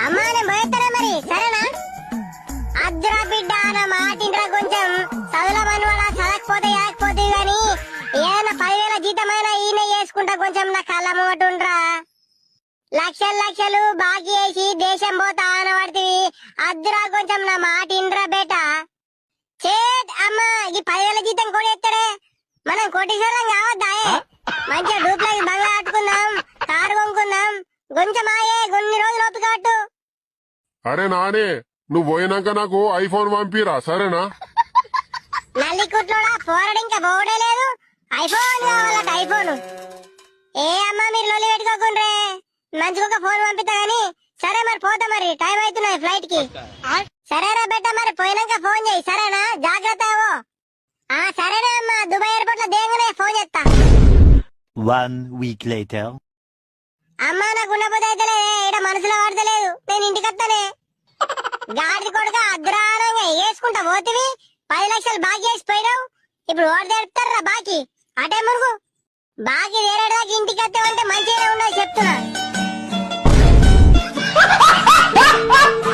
అమ్మా నేను పోయేస్తారా మరి సరేనా? అద్దురా బిడ్డ నా మాటింట్రా, కొంచెం చదువుల మనవాడ చదవకపోతే ఏకపోతే గాని ఏదైనా 10,000 జీతమైనా ఈయన చేసుకుంటా, కొంచెం నా కళ్ళ ముంగటుండ్రా. లక్షలు లక్షలు బాకీ వేసి దేశం పోతా అనబడుతుంది. అద్దురా కొంచెం నా మాట ఇండ్రా బేట. చేట్ అమ్మా ఈ 10,000 జీతం కూడా ఎత్తడే, మనం కోటీశ్వరం కావద్దా? మంచిగా డూప్లకి బంగ్లా కట్టుకుందాం, కారు కొనుక్కుందాం. కొంచెం ఆయే కొన్ని రోజులు ఓపిక పట్టు. అరే నానే, నువ్వు పోయినాక నాకు ఐఫోన్ పంపిరా సరేనా? నల్లి కుట్లోడా పోరడు ఇంకా పోవడే లేదు. ఐఫోన్ కావాలట ఐఫోన్. ఏ అమ్మా మీరు లొల్లి పెట్టుకోకుండ్రే, మంచిగా ఒక ఫోన్ పంపిస్తా గానీ. సరే మరి పోతా, మరి టైం అవుతున్నాయి ఫ్లైట్ కి. సరేరా బెట్ట, మరి పోయినాక ఫోన్ చేయి సరేనా? జాగ్రత్త ఏవో. సరేనా అమ్మా, దుబాయ్ ఎయిర్పోర్ట్ లో దేగానే ఫోన్ చేస్తా. 1 week later. అమ్మా నాకు ఉండపోతే అయితేలే, ఇక్కడ మనసులో పడతలేదు, నేను ఇంటికి వస్తానే. గాడి కొడుక అద్రానంగా వేసుకుంటా పోతివి, 10 లక్షలు బాకీ వేసిపోయినావు. ఇప్పుడు ఓడి తెరుపుతారా బాకీ? అటే మురుగు బాకీ వేరేదాకా ఇంటికి వస్తావంటే మంచిగా